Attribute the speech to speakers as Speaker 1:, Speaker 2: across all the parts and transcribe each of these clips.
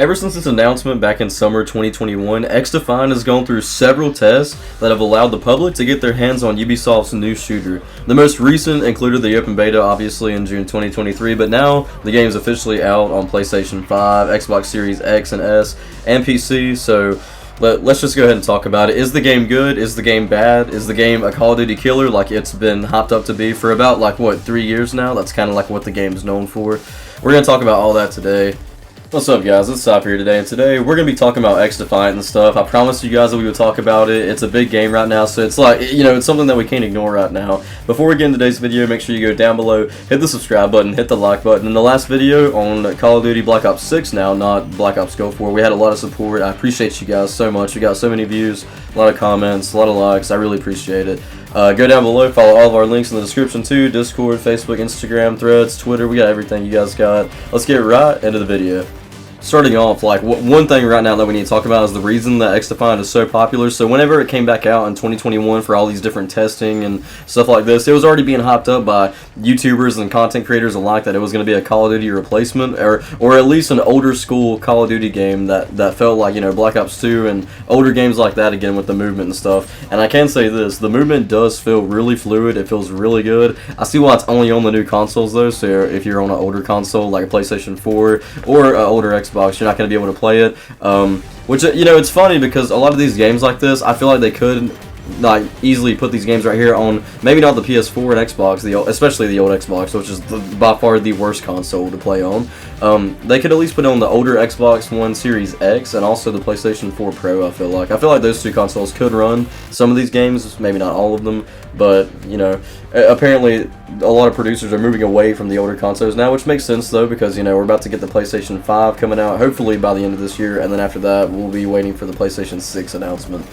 Speaker 1: Ever since its announcement back in summer 2021, XDefiant has gone through several tests that have allowed the public to get their hands on Ubisoft's new shooter. The most recent included the open beta, obviously, in June 2023, but now the game is officially out on PlayStation 5, Xbox Series X and S, and PC, so let's just go ahead and talk about it. Is the game good? Is the game bad? Is the game a Call of Duty killer like it's been hopped up to be for about, 3 years now? That's kind of like what the game's known for. We're going to talk about all that today. What's up, guys? It's Sop here today, and today we're going to be talking about XDefiant and stuff. I promised you guys that we would talk about it. It's a big game right now, so it's it's something that we can't ignore right now. Before we get into today's video, make sure you go down below, hit the subscribe button, hit the like button. In the last video on Call of Duty Black Ops 6 now, not Black Ops Gulf War, we had a lot of support. I appreciate you guys so much. We got so many views, a lot of comments, a lot of likes. I really appreciate it. Go down below, follow all of our links in the description too. Discord, Facebook, Instagram, Threads, Twitter. We got everything you guys got. Let's get right into the video. Starting off, one thing right now that we need to talk about is the reason that XDefiant is so popular. So whenever it came back out in 2021 for all these different testing and stuff like this, it was already being hyped up by YouTubers and content creators alike that it was going to be a Call of Duty replacement, or at least an older school Call of Duty game that felt like, Black Ops 2 and older games like that again with the movement and stuff. And I can say this, the movement does feel really fluid. It feels really good. I see why it's only on the new consoles though, so if you're on an older console like a PlayStation 4 or an older Xbox, you're not going to be able to play it. Which, it's funny because a lot of these games like this, I feel like they could easily put these games right here on maybe not the PS4 and Xbox, especially the old Xbox, which is by far the worst console to play on. They could at least put on the older Xbox One Series X and also the PlayStation 4 Pro. I feel like those two consoles could run some of these games, maybe not all of them, but apparently a lot of producers are moving away from the older consoles now, which makes sense though, because we're about to get the PlayStation 5 coming out hopefully by the end of this year, and then after that we'll be waiting for the PlayStation 6 announcement.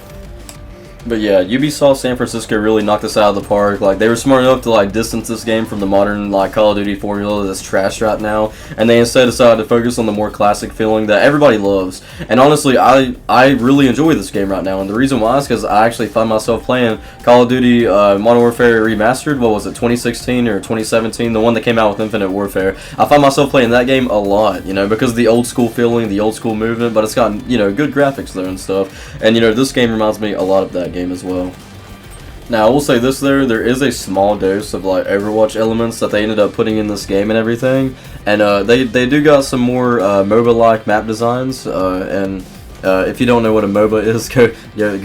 Speaker 1: But yeah, Ubisoft San Francisco really knocked this out of the park. They were smart enough to distance this game from the modern Call of Duty formula that's trash right now, and they instead decided to focus on the more classic feeling that everybody loves. And honestly, I really enjoy this game right now, and the reason why is because I actually find myself playing Call of Duty Modern Warfare Remastered. What was it, 2016 or 2017? The one that came out with Infinite Warfare. I find myself playing that game a lot, because of the old school feeling, the old school movement, but it's got good graphics though and stuff. And this game reminds me a lot of that game as well. Now I will say this there is a small dose of Overwatch elements that they ended up putting in this game and everything, and they do got some more MOBA-like map designs, and if you don't know what a MOBA is, go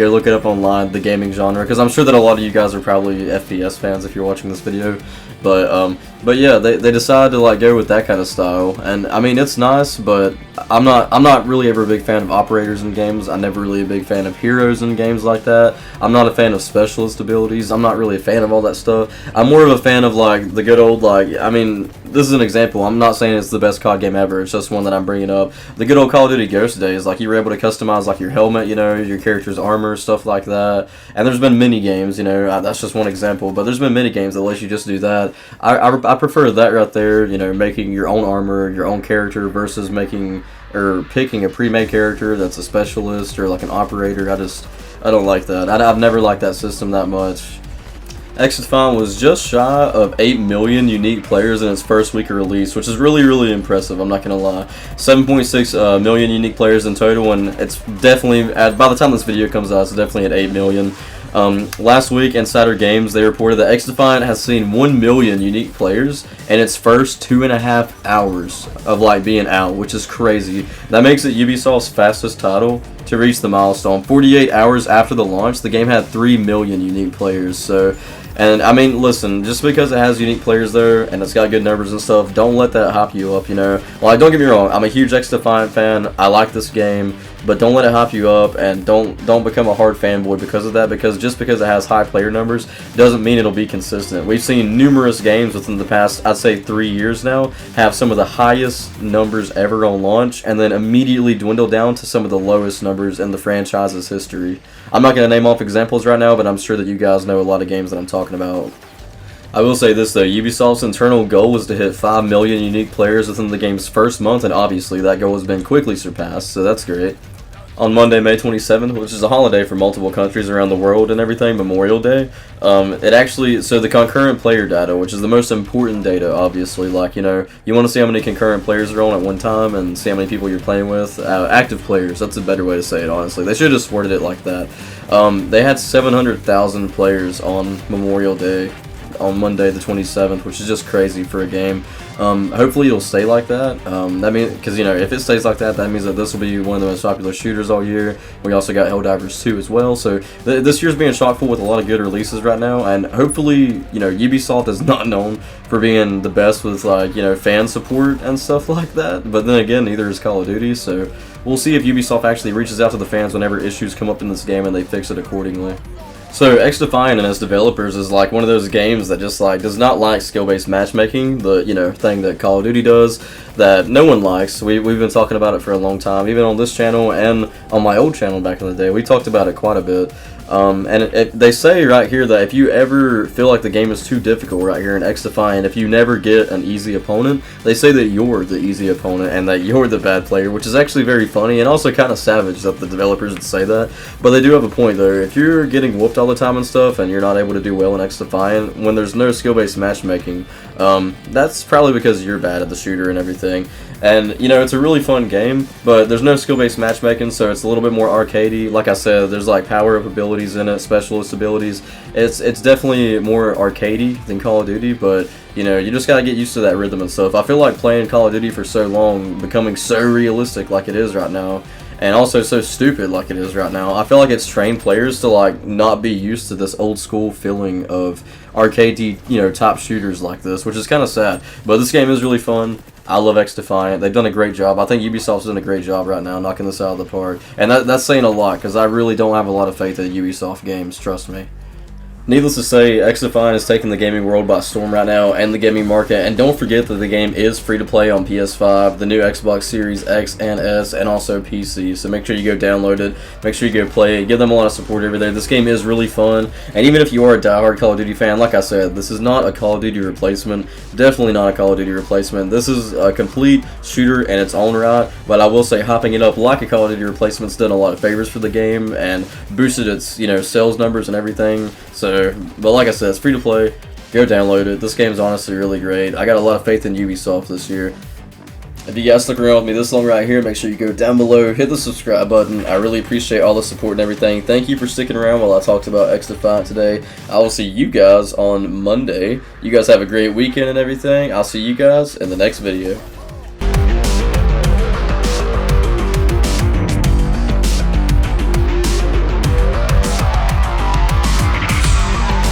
Speaker 1: look it up online, the gaming genre, because I'm sure that a lot of you guys are probably FPS fans if you're watching this video. But yeah, they decided to go with that kind of style, and I mean it's nice, but I'm not really ever a big fan of operators in games. I'm never really a big fan of heroes in games like that. I'm not a fan of specialist abilities. I'm not really a fan of all that stuff. I'm more of a fan of the good old I mean, this is an example. I'm not saying it's the best COD game ever. It's just one that I'm bringing up. The good old Call of Duty Ghost days, you were able to customize your helmet, your character's armor, stuff like that. And there's been mini games, that's just one example. But there's been mini games that let you just do that. I prefer that right there, making your own armor, your own character versus picking a pre-made character that's a specialist or an operator. I don't like that. I've never liked that system that much. XDefiant was just shy of 8 million unique players in its first week of release, which is really, really impressive, I'm not going to lie. 7.6 million unique players in total, and it's definitely, by the time this video comes out, it's definitely at 8 million. Last week, Insider Games, they reported that XDefiant has seen 1 million unique players in its first 2.5 hours of being out, which is crazy. That makes it Ubisoft's fastest title to reach the milestone. 48 hours after the launch, the game had 3 million unique players. So, and I mean, listen, just because it has unique players there and it's got good numbers and stuff, don't let that hype you up, don't get me wrong, I'm a huge XDefiant fan. I like this game, but don't let it hype you up, and don't become a hard fanboy because of that, because just because it has high player numbers doesn't mean it'll be consistent. We've seen numerous games within the past, I'd say 3 years now, have some of the highest numbers ever on launch and then immediately dwindle down to some of the lowest numbers in the franchise's history. I'm not going to name off examples right now, but I'm sure that you guys know a lot of games that I'm talking about. I will say this though, Ubisoft's internal goal was to hit 5 million unique players within the game's first month, and obviously that goal has been quickly surpassed, so that's great. on Monday, May 27th, which is a holiday for multiple countries around the world and everything, Memorial Day. So the concurrent player data, which is the most important data, obviously, like, you know, you want to see how many concurrent players are on at one time and see how many people you're playing with. Active players, that's a better way to say it, honestly. They should have just worded it like that. They had 700,000 players on Memorial Day on Monday the 27th, which is just crazy for a game. Hopefully it'll stay like that. That means, because, you know, if it stays like that, that means that this will be one of the most popular shooters all year. We also got Helldivers 2 as well, so this year's being shot full with a lot of good releases right now, and hopefully, you know, Ubisoft is not known for being the best with, like, you know, fan support and stuff like that, but then again, neither is Call of Duty, so we'll see if Ubisoft actually reaches out to the fans whenever issues come up in this game and they fix it accordingly. So XDefiant and its developers is like one of those games that just like does not like skill-based matchmaking, the, you know, thing that Call of Duty does that no one likes. We've been talking about it for a long time, even on this channel and on my old channel back in the day. We talked about it quite a bit. They say right here that if you ever feel like the game is too difficult right here in XDefiant, if you never get an easy opponent, they say that you're the easy opponent and that you're the bad player, which is actually very funny and also kind of savage that the developers would say that. But they do have a point there. If you're getting whooped all the time and stuff and you're not able to do well in XDefiant, when there's no skill-based matchmaking, that's probably because you're bad at the shooter and everything. And, you know, it's a really fun game, but there's no skill-based matchmaking, so it's a little bit more arcadey. Like I said, there's like power-up abilities in it, specialist abilities. It's definitely more arcadey than Call of Duty, but, you know, you just gotta get used to that rhythm and stuff. I feel like playing Call of Duty for so long, becoming so realistic like it is right now, and also so stupid like it is right now, I feel like it's trained players to like not be used to this old school feeling of arcadey, you know, top shooters like this, which is kind of sad. But this game is really fun. I love XDefiant. They've done a great job. I think Ubisoft's done a great job right now knocking this out of the park. And that's saying a lot, because I really don't have a lot of faith in Ubisoft games, trust me. Needless to say, XDefiant is taking the gaming world by storm right now, and the gaming market, and don't forget that the game is free to play on PS5, the new Xbox Series X and S, and also PC, so make sure you go download it, make sure you go play it, give them a lot of support over there. This game is really fun, and even if you are a diehard Call of Duty fan, like I said, this is not a Call of Duty replacement, definitely not a Call of Duty replacement. This is a complete shooter in its own right, but I will say hopping it up like a Call of Duty replacement's done a lot of favors for the game, and boosted its, you know, sales numbers and everything. So, but like I said, it's free to play. Go download it. This game's honestly really great. I got a lot of faith in Ubisoft this year. If you guys stuck around with me this long right here, make sure you go down below, hit the subscribe button. I really appreciate all the support and everything. Thank you for sticking around while I talked about XDefiant today. I will see you guys on Monday. You guys have a great weekend and everything. I'll see you guys in the next video.